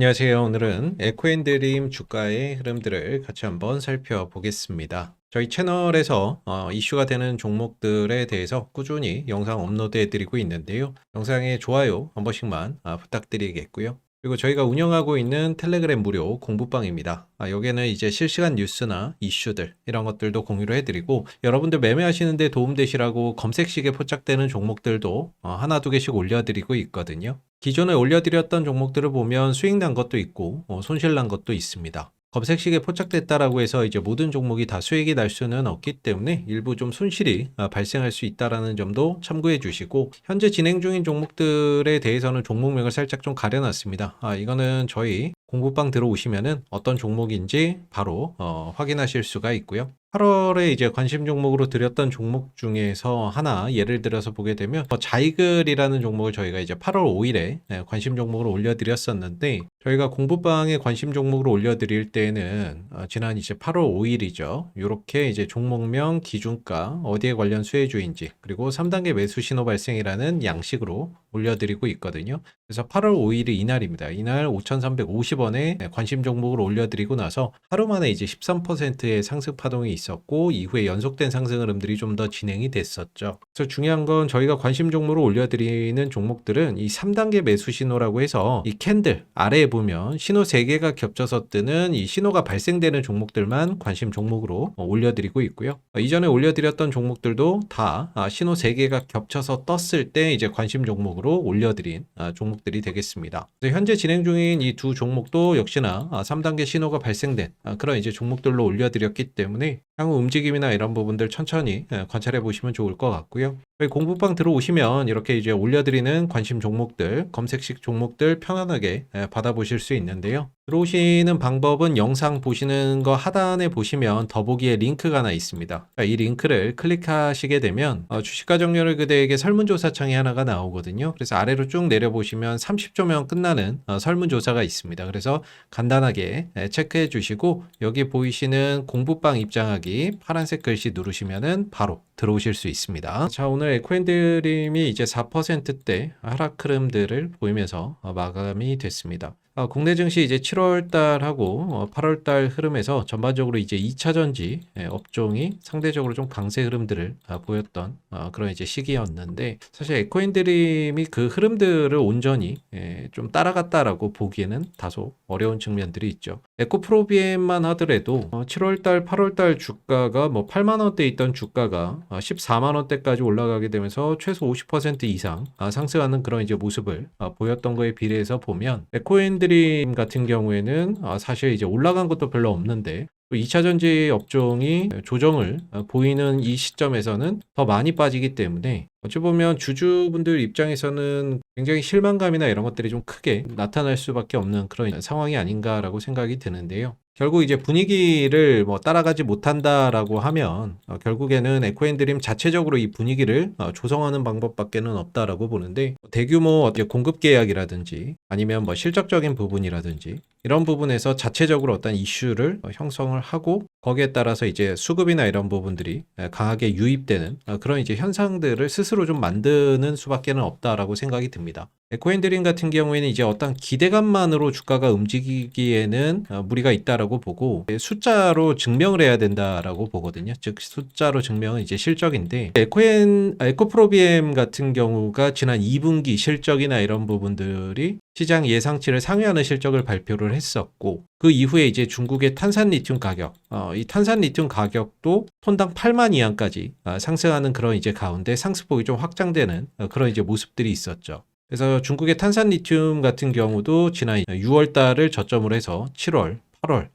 안녕하세요. 오늘은 에코앤드림 주가의 흐름들을 같이 한번 살펴보겠습니다. 저희 채널에서 이슈가 되는 종목들에 대해서 꾸준히 영상 업로드해 드리고 있는데요. 영상에 좋아요 한 번씩만 부탁드리겠고요. 그리고 저희가 운영하고 있는 텔레그램 무료 공부방입니다. 여기에는 이제 실시간 뉴스나 이슈들 이런 것들도 공유를 해드리고, 여러분들 매매하시는데 도움되시라고 검색식에 포착되는 종목들도 하나 두 개씩 올려드리고 있거든요. 기존에 올려드렸던 종목들을 보면 수익 난 것도 있고 손실 난 것도 있습니다. 검색식에 포착됐다라고 해서 이제 모든 종목이 다 수익이 날 수는 없기 때문에 일부 좀 손실이 발생할 수 있다라는 점도 참고해 주시고, 현재 진행 중인 종목들에 대해서는 종목명을 살짝 좀 가려놨습니다. 이거는 저희 공부방 들어오시면은 어떤 종목인지 바로 확인하실 수가 있고요. 8월에 이제 관심 종목으로 드렸던 종목 중에서 하나 예를 들어서 보게 되면 자이글이라는 종목을 저희가 이제 8월 5일에 관심 종목으로 올려드렸었는데, 저희가 공부방에 관심 종목으로 올려드릴 때는 지난 이제 8월 5일이죠. 이렇게 이제 종목명, 기준가, 어디에 관련 수혜주인지, 그리고 3단계 매수 신호 발생이라는 양식으로 올려드리고 있거든요. 그래서 8월 5일이 이날입니다. 이날 5,350원에 관심 종목을 올려드리고 나서 하루 만에 이제 13%의 상승 파동이 있었고, 이후에 연속된 상승 흐름들이 좀 더 진행이 됐었죠. 그래서 중요한 건 저희가 관심 종목으로 올려드리는 종목들은 이 3단계 매수 신호라고 해서 이 캔들 아래에 보면 신호 3개가 겹쳐서 뜨는 이 신호가 발생되는 종목들만 관심 종목으로 올려드리고 있고요. 이전에 올려드렸던 종목들도 다 신호 3개가 겹쳐서 떴을 때 이제 관심 종목으로 올려드린 종목들이 되겠습니다. 현재 진행 중인 이 두 종목도 역시나 3단계 신호가 발생된 그런 이제 종목들로 올려드렸기 때문에 향후 움직임이나 이런 부분들 천천히 관찰해 보시면 좋을 것 같고요. 저희 공부방 들어오시면 이렇게 이제 올려드리는 관심 종목들, 검색식 종목들 편안하게 받아보실 수 있는데요. 들어오시는 방법은 영상 보시는 거 하단에 보시면 더보기에 링크가 하나 있습니다. 이 링크를 클릭하시게 되면 주식과 정렬을 그대에게 설문조사 창이 하나가 나오거든요. 그래서 아래로 쭉 내려보시면 30초면 끝나는 설문조사가 있습니다. 그래서 간단하게 체크해 주시고, 여기 보이시는 공부방 입장하기 파란색 글씨 누르시면은 바로 들어오실 수 있습니다. 자, 오늘 에코앤드림이 이제 4%대 하락 흐름들을 보이면서 마감이 됐습니다. 국내 증시 이제 7월 달하고 8월 달 흐름에서 전반적으로 이제 2차 전지 업종이 상대적으로 좀 강세 흐름들을 보였던 그런 이제 시기였는데, 사실 에코인드림이 그 흐름들을 온전히 좀 따라갔다라고 보기에는 다소 어려운 측면들이 있죠. 에코프로비엠만 하더라도 7월 달, 8월 달 주가가 뭐 8만 원대 있던 주가가 14만 원대까지 올라가게 되면서 최소 50% 이상 상승하는 그런 이제 모습을 보였던 거에 비례해서 보면, 에코인드림 같은 경우에는 사실 이제 올라간 것도 별로 없는데 2차 전지 업종이 조정을 보이는 이 시점에서는 더 많이 빠지기 때문에, 어찌 보면 주주분들 입장에서는 굉장히 실망감이나 이런 것들이 좀 크게 나타날 수밖에 없는 그런 상황이 아닌가라고 생각이 드는데요. 결국 이제 분위기를 뭐 따라가지 못한다라고 하면 결국에는 에코앤드림 자체적으로 이 분위기를 조성하는 방법밖에는 없다라고 보는데, 대규모 어떤 공급 계약이라든지 아니면 뭐 실적적인 부분이라든지 이런 부분에서 자체적으로 어떤 이슈를 형성을 하고, 거기에 따라서 이제 수급이나 이런 부분들이 강하게 유입되는 그런 이제 현상들을 스스로 좀 만드는 수밖에는 없다라고 생각이 듭니다. 에코앤드림 같은 경우에는 이제 어떤 기대감만으로 주가가 움직이기에는 무리가 있다라고 보고, 숫자로 증명을 해야 된다라고 보거든요. 즉 숫자로 증명은 이제 실적인데, 에코프로비엠 같은 경우가 지난 2분기 실적이나 이런 부분들이 시장 예상치를 상회하는 실적을 발표를 했었고, 그 이후에 이제 중국의 탄산 리튬 가격, 이 탄산 리튬 가격도 톤당 8만 이항까지 상승하는 그런 이제 가운데 상승폭이 좀 확장되는 그런 이제 모습들이 있었죠. 그래서 중국의 탄산 리튬 같은 경우도 지난 6월 달을 저점으로 해서 7월, 8월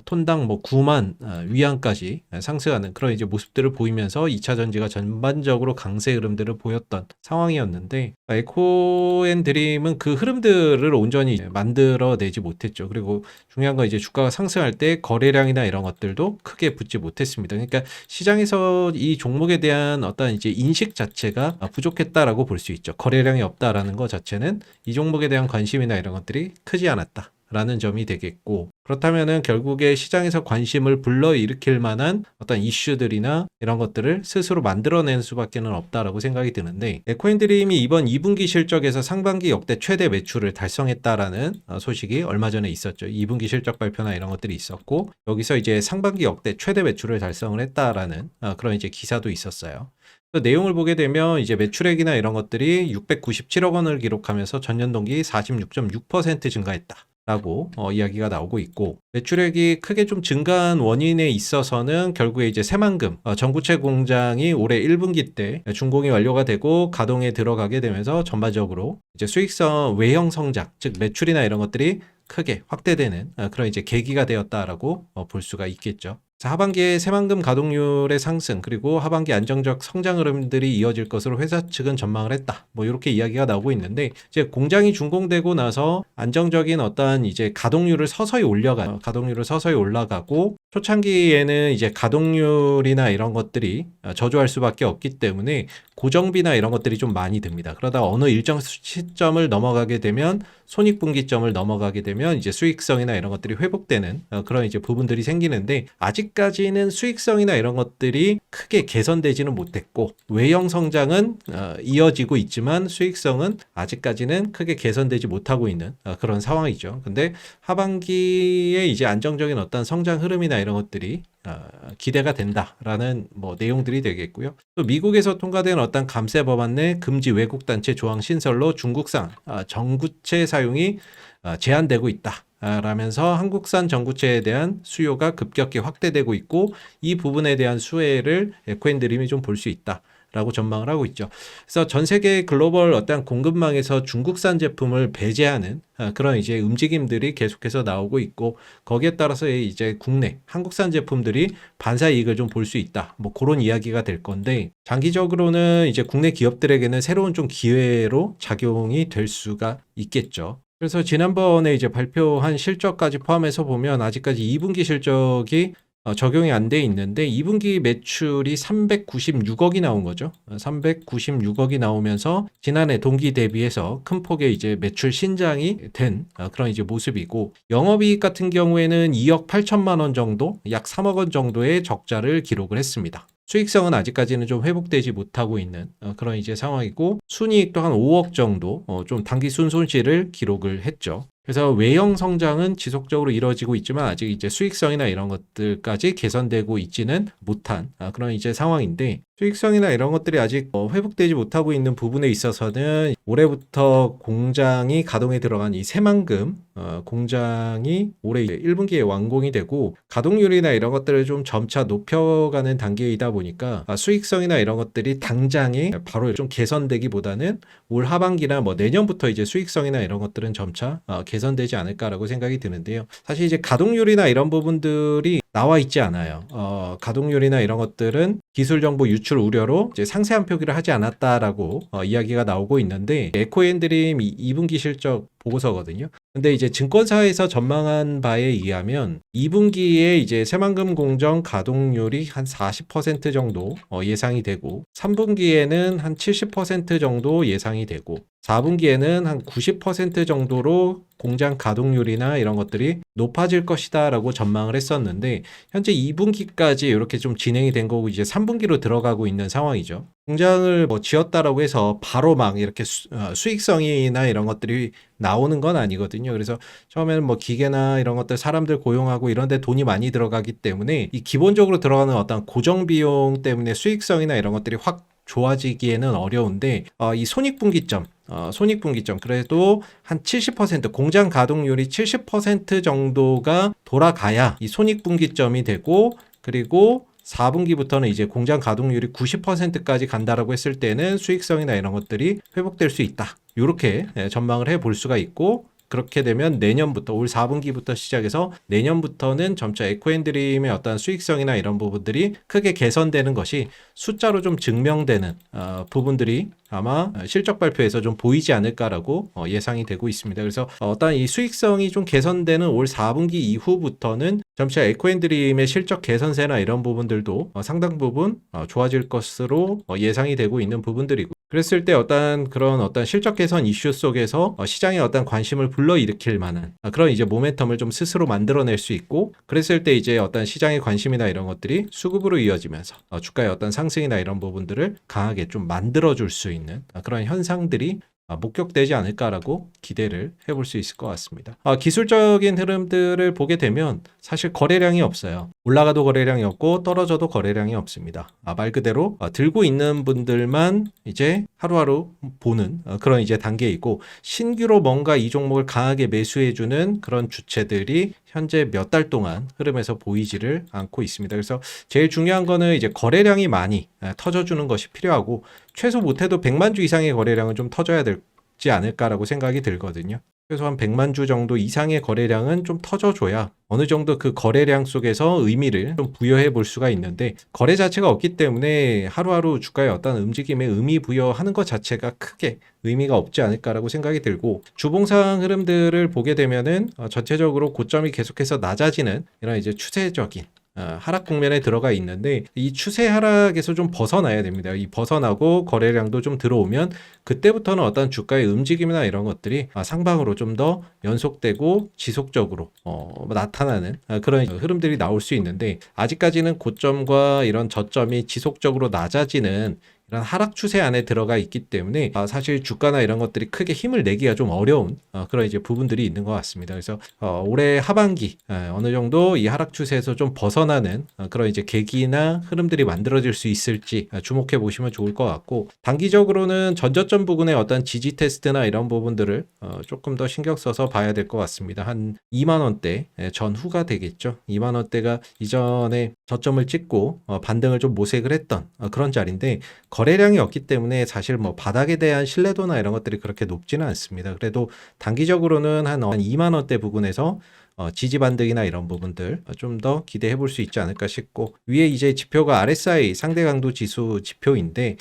톤당 뭐 9만 위안까지 상승하는 그런 이제 모습들을 보이면서 2차 전지가 전반적으로 강세 흐름들을 보였던 상황이었는데, 에코앤드림은 그 흐름들을 온전히 만들어내지 못했죠. 그리고 중요한 건 이제 주가가 상승할 때 거래량이나 이런 것들도 크게 붙지 못했습니다. 그러니까 시장에서 이 종목에 대한 어떤 이제 인식 자체가 부족했다라고 볼 수 있죠. 거래량이 없다라는 것 자체는 이 종목에 대한 관심이나 이런 것들이 크지 않았다 라는 점이 되겠고, 그렇다면은 결국에 시장에서 관심을 불러일으킬 만한 어떤 이슈들이나 이런 것들을 스스로 만들어낼 수밖에는 없다라고 생각이 드는데, 에코인드림이 이번 2분기 실적에서 상반기 역대 최대 매출을 달성했다라는 소식이 얼마 전에 있었죠. 2분기 실적 발표나 이런 것들이 있었고, 여기서 이제 상반기 역대 최대 매출을 달성을 했다라는 그런 이제 기사도 있었어요. 그 내용을 보게 되면 이제 매출액이나 이런 것들이 697억 원을 기록하면서 전년 동기 46.6% 증가했다. 라고 이야기가 나오고 있고, 매출액이 크게 좀 증가한 원인에 있어서는 결국에 이제 새만금 전구체 공장이 올해 1분기 때 준공이 완료가 되고 가동에 들어가게 되면서 전반적으로 이제 수익성 외형 성장, 즉 매출이나 이런 것들이 크게 확대되는 그런 이제 계기가 되었다라고 볼 수가 있겠죠. 하반기에 새만금 가동률의 상승, 그리고 하반기 안정적 성장 흐름들이 이어질 것으로 회사 측은 전망을 했다. 뭐 이렇게 이야기가 나오고 있는데, 이제 공장이 준공되고 나서 안정적인 어떠한 이제 가동률을 서서히 올라가고, 초창기에는 이제 가동률이나 이런 것들이 저조할 수밖에 없기 때문에 고정비나 이런 것들이 좀 많이 듭니다. 그러다 어느 일정 시점을 넘어가게 되면, 손익분기점을 넘어가게 되면 이제 수익성이나 이런 것들이 회복되는 그런 이제 부분들이 생기는데, 아직까지는 수익성이나 이런 것들이 크게 개선되지는 못했고, 외형 성장은 이어지고 있지만 수익성은 아직까지는 크게 개선되지 못하고 있는 그런 상황이죠. 근데 하반기에 이제 안정적인 어떤 성장 흐름이나 이런 것들이 기대가 된다라는 뭐 내용들이 되겠고요. 또 미국에서 통과된 어떤 감세 법안 내 금지 외국 단체 조항 신설로 중국산 전구체 사용이 제한되고 있다. 라면서 한국산 전구체에 대한 수요가 급격히 확대되고 있고, 이 부분에 대한 수혜를 에코앤드림이 좀 볼 수 있다. 라고 전망을 하고 있죠. 그래서 전 세계 글로벌 어떤 공급망에서 중국산 제품을 배제하는 그런 이제 움직임들이 계속해서 나오고 있고, 거기에 따라서 이제 국내 한국산 제품들이 반사 이익을 좀 볼 수 있다. 뭐 그런 이야기가 될 건데, 장기적으로는 이제 국내 기업들에게는 새로운 좀 기회로 작용이 될 수가 있겠죠. 그래서 지난번에 이제 발표한 실적까지 포함해서 보면 아직까지 2분기 실적이 적용이 안 돼 있는데, 2분기 매출이 396억이 나온 거죠. 396억이 나오면서 지난해 동기 대비해서 큰 폭의 이제 매출 신장이 된 그런 이제 모습이고, 영업이익 같은 경우에는 2억 8천만 원 정도, 약 3억 원 정도의 적자를 기록을 했습니다. 수익성은 아직까지는 좀 회복되지 못하고 있는 그런 이제 상황이고, 순이익도 한 5억 정도 좀 단기 순손실을 기록을 했죠. 그래서 외형 성장은 지속적으로 이루어지고 있지만 아직 이제 수익성이나 이런 것들까지 개선되고 있지는 못한 그런 이제 상황인데, 수익성이나 이런 것들이 아직 회복되지 못하고 있는 부분에 있어서는 올해부터 공장이 가동에 들어간 이 새만금 공장이 올해 1분기에 완공이 되고, 가동률이나 이런 것들을 좀 점차 높여가는 단계이다 보니까 수익성이나 이런 것들이 당장에 바로 좀 개선되기보다는 올 하반기나 뭐 내년부터 이제 수익성이나 이런 것들은 점차 개선되지 않을까라고 생각이 드는데요. 사실 이제 가동률이나 이런 부분들이 나와 있지 않아요. 가동률이나 이런 것들은 기술 정보 유출 우려로 이제 상세한 표기를 하지 않았다라고 이야기가 나오고 있는데, 에코앤드림 2분기 실적 보고서거든요. 근데 이제 증권사에서 전망한 바에 의하면 2분기에 이제 새만금 공정 가동률이 한 40% 정도 예상이 되고, 3분기에는 한 70% 정도 예상이 되고, 4분기에는 한 90% 정도로 공장 가동률이나 이런 것들이 높아질 것이다 라고 전망을 했었는데, 현재 2분기까지 이렇게 좀 진행이 된 거고 이제 3분기로 들어가고 있는 상황이죠. 공장을 뭐 지었다라고 해서 바로 막 이렇게 수익성이나 이런 것들이 나오는 건 아니거든요. 그래서 처음에는 뭐 기계나 이런 것들 사람들 고용하고 이런 데 돈이 많이 들어가기 때문에 이 기본적으로 들어가는 어떤 고정 비용 때문에 수익성이나 이런 것들이 확 좋아지기에는 어려운데, 이 손익분기점 그래도 한 70% 공장 가동률이 70% 정도가 돌아가야 이 손익분기점이 되고, 그리고 4분기부터는 이제 공장 가동률이 90%까지 간다라고 했을 때는 수익성이나 이런 것들이 회복될 수 있다. 이렇게 전망을 해볼 수가 있고, 그렇게 되면 내년부터 올 4분기부터 시작해서 내년부터는 점차 에코앤드림의 어떤 수익성이나 이런 부분들이 크게 개선되는 것이 숫자로 좀 증명되는 부분들이 아마 실적 발표에서 좀 보이지 않을까라고 예상이 되고 있습니다. 그래서 어떤 이 수익성이 좀 개선되는 올 4분기 이후부터는 점차 에코앤드림의 실적 개선세나 이런 부분들도 상당 부분 좋아질 것으로 예상이 되고 있는 부분들이고, 그랬을 때 어떤 실적 개선 이슈 속에서 시장에 어떤 관심을 불러일으킬 만한 그런 이제 모멘텀을 좀 스스로 만들어낼 수 있고, 그랬을 때 이제 어떤 시장의 관심이나 이런 것들이 수급으로 이어지면서 주가의 어떤 상승이나 이런 부분들을 강하게 좀 만들어줄 수 있는 그런 현상들이 목격되지 않을까라고 기대를 해볼 수 있을 것 같습니다. 기술적인 흐름들을 보게 되면 사실 거래량이 없어요. 올라가도 거래량이 없고 떨어져도 거래량이 없습니다. 말 그대로 들고 있는 분들만 이제 하루하루 보는 그런 이제 단계이고, 신규로 뭔가 이 종목을 강하게 매수해주는 그런 주체들이 현재 몇 달 동안 흐름에서 보이지를 않고 있습니다. 그래서 제일 중요한 거는 이제 거래량이 많이 터져주는 것이 필요하고, 최소 못해도 100만 주 이상의 거래량은 좀 터져야 되지 않을까라고 생각이 들거든요. 최소한 100만 주 정도 이상의 거래량은 좀 터져줘야 어느 정도 그 거래량 속에서 의미를 좀 부여해 볼 수가 있는데, 거래 자체가 없기 때문에 하루하루 주가의 어떤 움직임에 의미 부여하는 것 자체가 크게 의미가 없지 않을까라고 생각이 들고, 주봉상 흐름들을 보게 되면은 전체적으로 고점이 계속해서 낮아지는 이런 이제 추세적인 하락 국면에 들어가 있는데, 이 추세 하락에서 좀 벗어나야 됩니다. 이 벗어나고 거래량도 좀 들어오면 그때부터는 어떤 주가의 움직임이나 이런 것들이 상방으로 좀 더 연속되고 지속적으로 나타나는 그런 흐름들이 나올 수 있는데, 아직까지는 고점과 이런 저점이 지속적으로 낮아지는 이런 하락 추세 안에 들어가 있기 때문에 사실 주가나 이런 것들이 크게 힘을 내기가 좀 어려운 그런 이제 부분들이 있는 것 같습니다. 그래서 올해 하반기 어느 정도 이 하락 추세에서 좀 벗어나는 그런 이제 계기나 흐름들이 만들어질 수 있을지 주목해 보시면 좋을 것 같고, 단기적으로는 전저점 부근의 어떤 지지 테스트나 이런 부분들을 조금 더 신경 써서 봐야 될 것 같습니다. 한 2만 원대 전후가 되겠죠. 2만 원대가 이전에 저점을 찍고 반등을 좀 모색을 했던 그런 자리인데, 거래량이 없기 때문에 사실 뭐 바닥에 대한 신뢰도나 이런 것들이 그렇게 높지는 않습니다. 그래도 단기적으로는 한 2만 원대 부근에서 지지 반등이나 이런 부분들 좀 더 기대해 볼 수 있지 않을까 싶고, 위에 이제 지표가 RSI 상대 강도 지수 지표인데,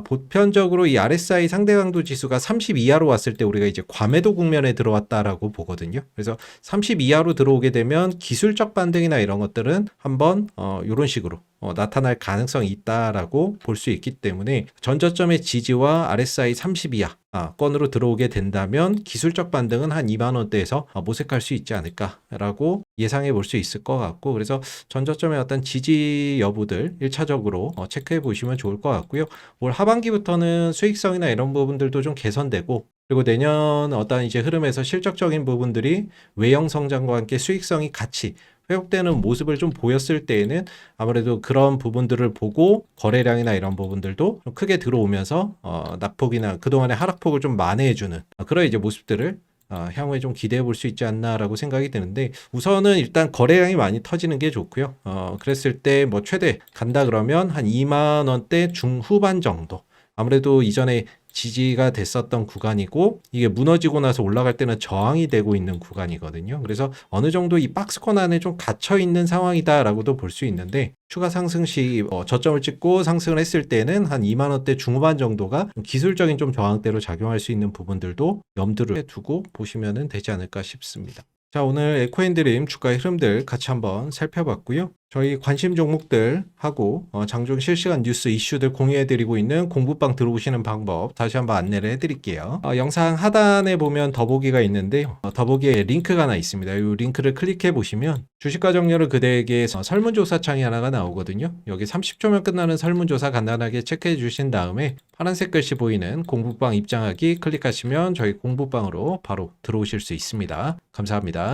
보편적으로 이 RSI 상대 강도 지수가 30 이하로 왔을 때 우리가 이제 과매도 국면에 들어왔다라고 보거든요. 그래서 30 이하로 들어오게 되면 기술적 반등이나 이런 것들은 한번 이런 식으로 나타날 가능성이 있다라고 볼 수 있기 때문에, 전저점의 지지와 RSI 30 이하 건으로 들어오게 된다면 기술적 반등은 한 2만 원대에서 모색할 수 있지 않을까라고 예상해 볼 수 있을 것 같고, 그래서 전저점의 어떤 지지 여부들 1차적으로 체크해 보시면 좋을 것 같고요. 올 하반기부터는 수익성이나 이런 부분들도 좀 개선되고, 그리고 내년 어떤 이제 흐름에서 실적적인 부분들이 외형 성장과 함께 수익성이 같이 회복되는 모습을 좀 보였을 때에는 아무래도 그런 부분들을 보고 거래량이나 이런 부분들도 좀 크게 들어오면서 낙폭이나 그동안의 하락폭을 좀 만회해주는 그런 이제 모습들을 향후에 좀 기대해 볼 수 있지 않나라고 생각이 드는데, 우선은 일단 거래량이 많이 터지는 게 좋고요. 그랬을 때 뭐 최대 간다 그러면 한 2만 원대 중후반 정도, 아무래도 이전에 지지가 됐었던 구간이고, 이게 무너지고 나서 올라갈 때는 저항이 되고 있는 구간이거든요. 그래서 어느 정도 이 박스권 안에 좀 갇혀 있는 상황이다라고도 볼 수 있는데, 추가 상승 시 저점을 찍고 상승을 했을 때는 한 2만 원대 중후반 정도가 기술적인 좀 저항대로 작용할 수 있는 부분들도 염두를 두고 보시면 되지 않을까 싶습니다. 자, 오늘 에코앤드림 주가의 흐름들 같이 한번 살펴봤고요. 저희 관심 종목들하고 장중 실시간 뉴스 이슈들 공유해드리고 있는 공부방 들어오시는 방법 다시 한번 안내를 해드릴게요. 영상 하단에 보면 더보기가 있는데요. 더보기에 링크가 하나 있습니다. 이 링크를 클릭해 보시면 주식과 정렬을 그대에게 설문조사 창이 하나가 나오거든요. 여기 30초면 끝나는 설문조사 간단하게 체크해 주신 다음에 파란색 글씨 보이는 공부방 입장하기 클릭하시면 저희 공부방으로 바로 들어오실 수 있습니다. 감사합니다.